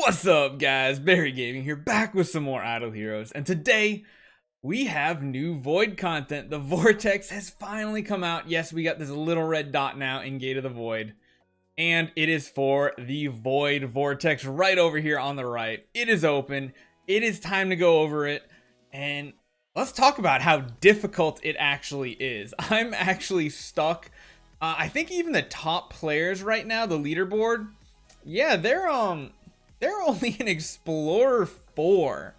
What's up, guys? Barry Gaming here, back with some more Idle Heroes, and today we have new Void content. The Vortex has finally come out. Yes, we got this little red dot now in Gate of the Void, and it is for the Void Vortex right over here on the right. It is open. It is time to go over it, and let's talk about how difficult it actually is. I'm actually stuck. I think even the top players right now, the leaderboard, yeah, they're only an Explorer 4.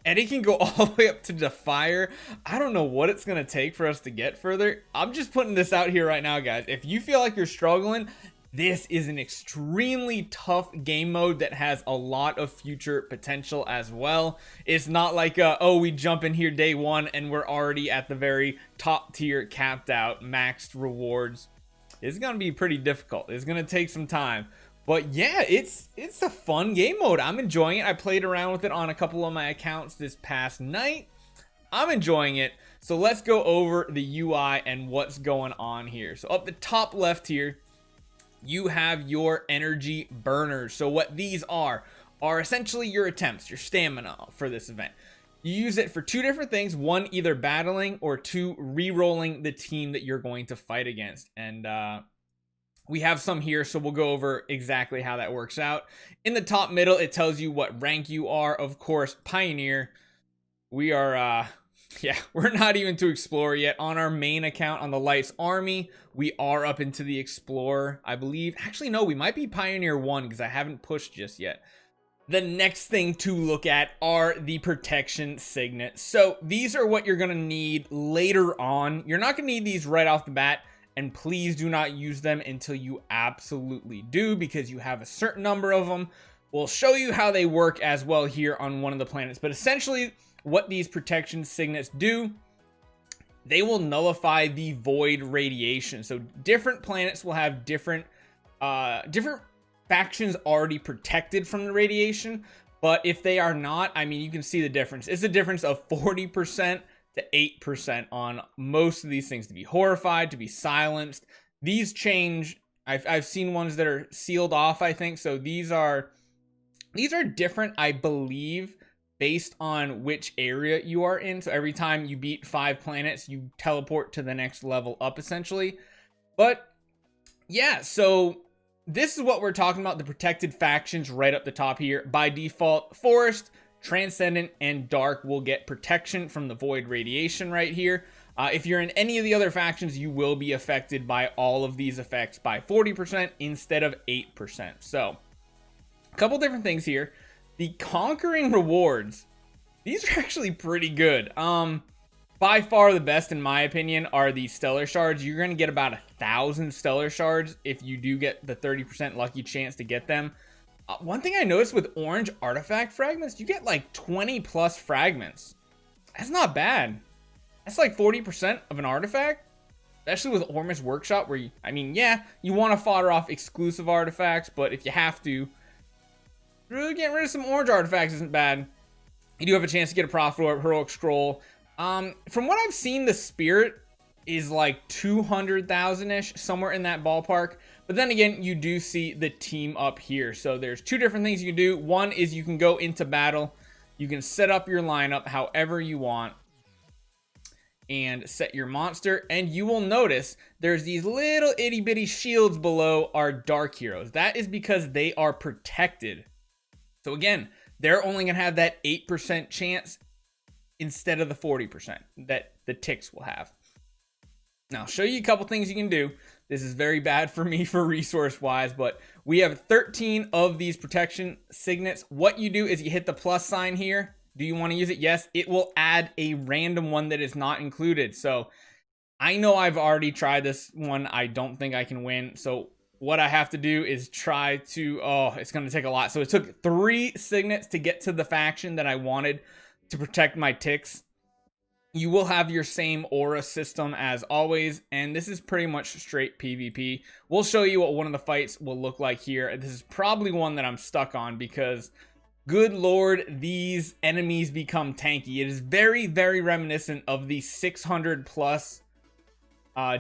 And it can go all the way up to Defier. I don't know what it's going to take for us to get further. I'm just putting this out here right now, guys. If you feel like you're struggling, this is an extremely tough game mode that has a lot of future potential as well. It's not like, oh, we jump in here day one and we're already at the very top tier, capped out, maxed rewards. It's going to be pretty difficult. It's going to take some time. But yeah, it's a fun game mode. I'm enjoying it. I played around with it on a couple of my accounts this past night. I'm enjoying it. So let's go over the UI and what's going on here. So up the top left here, you have your energy burners. So what these are essentially your attempts, your stamina for this event. You use it for two different things. One, either battling, or two, re-rolling the team that you're going to fight against. And we have some here, so we'll go over exactly how that works out. In the top middle, it tells you what rank you are. Of course, Pioneer. We are, we're not even to Explorer yet. On our main account, on the Lights Army, we are up into the Explorer, I believe. Actually, no, we might be Pioneer 1 because I haven't pushed just yet. The next thing to look at are the protection signets. So these are what you're going to need later on. You're not going to need these right off the bat. And please do not use them until you absolutely do, because you have a certain number of them. We'll show you how they work as well here on one of the planets. But essentially, what these protection signets do, they will nullify the void radiation. So different planets will have different factions already protected from the radiation. But if they are not, I mean, you can see the difference. It's a difference of 40% to 8% on most of these things. To be horrified, to be silenced, these change. I've seen ones that are sealed off, I think. So these are different, I believe, based on which area you are in. So every time you beat 5 planets, you teleport to the next level up, essentially. But yeah, so this is what we're talking about, the protected factions right up the top here. By default, Forest, Transcendent, and Dark will get protection from the void radiation right here. If you're in any of the other factions, you will be affected by all of these effects by 40% instead of 8%. So a couple different things here. The Conquering rewards, these are actually pretty good. By far the best, in my opinion, are the Stellar Shards. You're going to get about 1,000 Stellar Shards if you do get the 30% lucky chance to get them. One thing I noticed with orange artifact fragments, you get like 20 plus fragments. That's not bad. That's like 40% of an artifact, especially with Ormus Workshop, where you want to fodder off exclusive artifacts, but if you have to, really getting rid of some orange artifacts isn't bad. You do have a chance to get a Prophet Heroic Scroll. From what I've seen, the Spirit is like 200,000-ish, somewhere in that ballpark. But then again, you do see the team up here. So there's two different things you can do. One is you can go into battle. You can set up your lineup however you want and set your monster. And you will notice there's these little itty bitty shields below our dark heroes. That is because they are protected. So again, they're only going to have that 8% chance instead of the 40% that the ticks will have. Now, I'll show you a couple things you can do. This is very bad for me for resource-wise, but we have 13 of these protection signets. What you do is you hit the plus sign here. Do you want to use it? Yes. It will add a random one that is not included. So I know I've already tried this one. I don't think I can win. So what I have to do is try to... Oh, it's going to take a lot. So it took 3 signets to get to the faction that I wanted to protect my ticks. You will have your same aura system as always, and this is pretty much straight PvP. We'll show you what one of the fights will look like here. This is probably one that I'm stuck on because, good lord, these enemies become tanky. It is very, very reminiscent of the 600 plus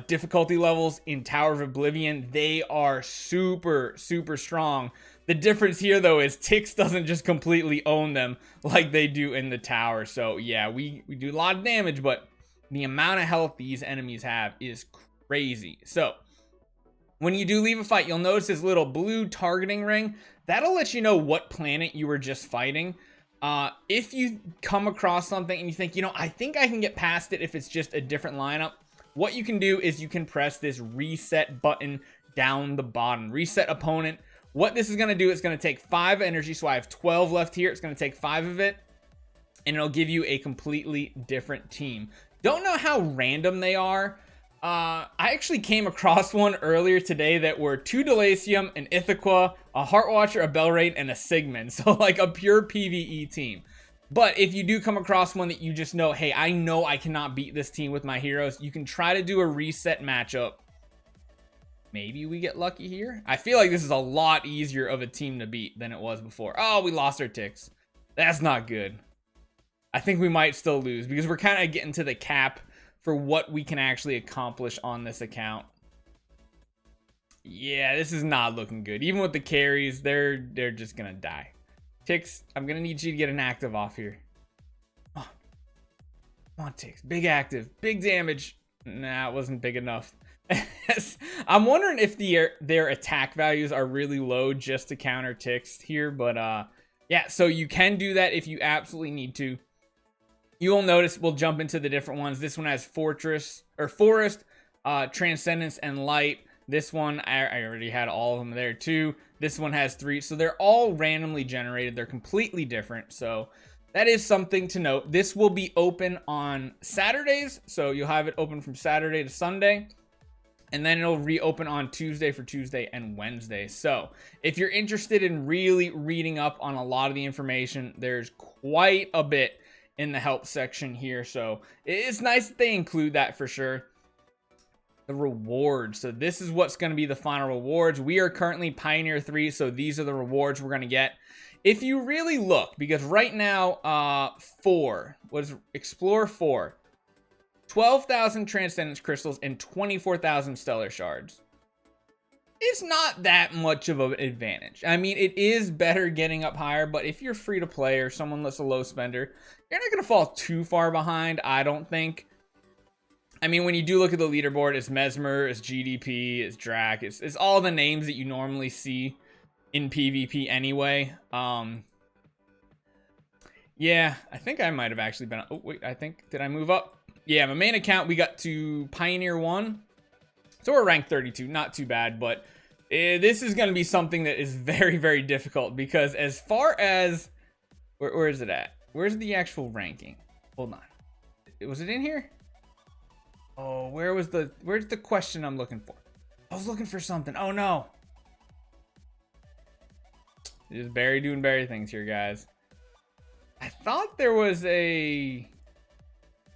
difficulty levels in Tower of Oblivion. They are super, super strong. The difference here, though, is Tix doesn't just completely own them like they do in the tower. So, yeah, we do a lot of damage, but the amount of health these enemies have is crazy. So, when you do leave a fight, you'll notice this little blue targeting ring. That'll let you know what planet you were just fighting. If you come across something and you think, you know, I think I can get past it if it's just a different lineup, what you can do is you can press this reset button down the bottom. Reset opponent. What this is going to do, it's going to take 5 energy. So I have 12 left here. It's going to take 5 of it, and it'll give you a completely different team. Don't know how random they are. I actually came across one earlier today that were 2 Delacium, an Ithaca, a Heartwatcher, a Belraid, and a Sigmund. So like a pure PvE team. But if you do come across one that you just know, hey, I know I cannot beat this team with my heroes, you can try to do a reset matchup. Maybe we get lucky here. I feel like this is a lot easier of a team to beat than it was before. Oh, we lost our Tix. That's not good. I think we might still lose because we're kind of getting to the cap for what we can actually accomplish on this account. Yeah, this is not looking good. Even with the carries, they're just gonna die. Tix, I'm gonna need you to get an active off here. Oh, come on, Tix. Big active, big damage. Nah, it wasn't big enough. I'm wondering if their attack values are really low just to counter Tix here, but yeah, so you can do that if you absolutely need to. You will notice we'll jump into the different ones. This one has Fortress or Forest, Transcendence, and Light. This one, I already had all of them there too. This one has 3, so they're all randomly generated. They're completely different, so that is something to note. This will be open on Saturdays, so you'll have it open from Saturday to Sunday. And then it'll reopen on Tuesday for Tuesday and Wednesday. So if you're interested in really reading up on a lot of the information, there's quite a bit in the help section here. So it's nice that they include that for sure. The rewards. So this is what's going to be the final rewards. We are currently Pioneer 3. So these are the rewards we're going to get. If you really look, because right now, 4 was Explore 4. 12,000 Transcendence Crystals and 24,000 Stellar Shards. It's not that much of an advantage. I mean, it is better getting up higher, but if you're free to play or someone that's a low spender, you're not going to fall too far behind, I don't think. I mean, when you do look at the leaderboard, it's Mesmer, it's GDP, it's Drac, it's all the names that you normally see in PvP anyway. Yeah, I think I might have actually been... Oh, wait, did I move up? Yeah, my main account, we got to Pioneer 1. So we're ranked 32, not too bad, but this is going to be something that is very, very difficult because as far as... Where is it at? Where's the actual ranking? Hold on. Was it in here? Oh, where's the question I'm looking for? I was looking for something. Oh, no. Just Barry doing Barry things here, guys. I thought there was a...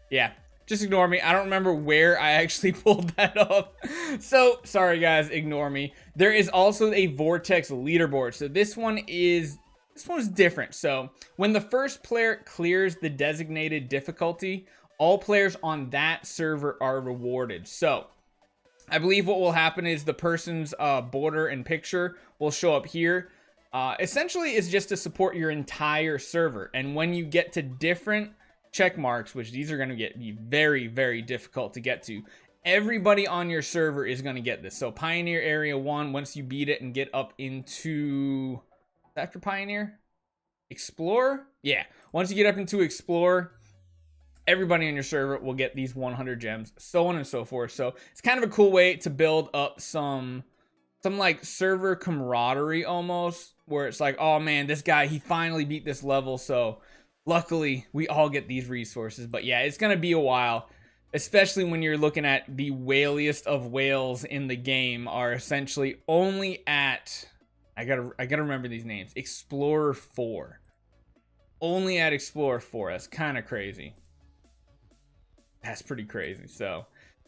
Yeah. Just ignore me. I don't remember where I actually pulled that up. So, sorry guys, ignore me. There is also a Vortex Leaderboard. So this one is different. So, when the first player clears the designated difficulty, all players on that server are rewarded. So, I believe what will happen is the person's border and picture will show up here. Essentially, it's just to support your entire server. And when you get to different check marks, which these are going to be very, very difficult to get to, everybody on your server is going to get this. So Pioneer Area 1, once you beat it and get up into... After Pioneer? Explore? Yeah. Once you get up into Explore, everybody on your server will get these 100 gems, so on and so forth. So it's kind of a cool way to build up some like server camaraderie almost, where it's like, oh man, this guy, he finally beat this level, so luckily we all get these resources. But yeah, it's gonna be a while, especially when you're looking at the whaliest of whales in the game are essentially only at, I gotta remember these names, Explorer 4. Only at Explorer 4. That's kind of crazy. That's pretty crazy. So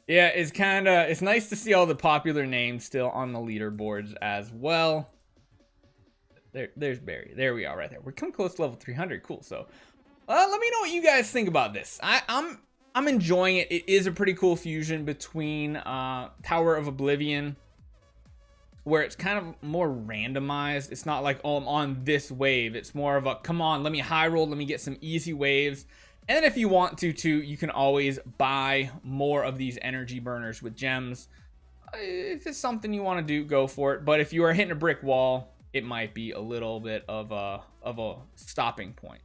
yeah, it's nice to see all the popular names still on the leaderboards as well. There's Barry. There we are, right there. We're coming close to level 300. Cool. So, let me know what you guys think about this. I'm enjoying it. It is a pretty cool fusion between Tower of Oblivion where it's kind of more randomized. It's not like, oh, I'm on this wave. It's more of a, come on, let me high roll, let me get some easy waves. And then if you want to too, you can always buy more of these energy burners with gems. If it's something you want to do, go for it. But if you are hitting a brick wall, it might be a little bit of a stopping point.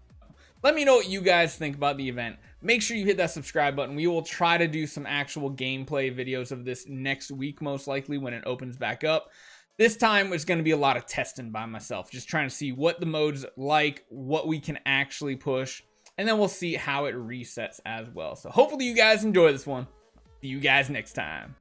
Let me know what you guys think about the event. Make sure you hit that subscribe button. We will try to do some actual gameplay videos of this next week, most likely when it opens back up. This time it's going to be a lot of testing by myself, just trying to see what the mode's like, what we can actually push, and then we'll see how it resets as well. So hopefully you guys enjoy this one. See you guys next time.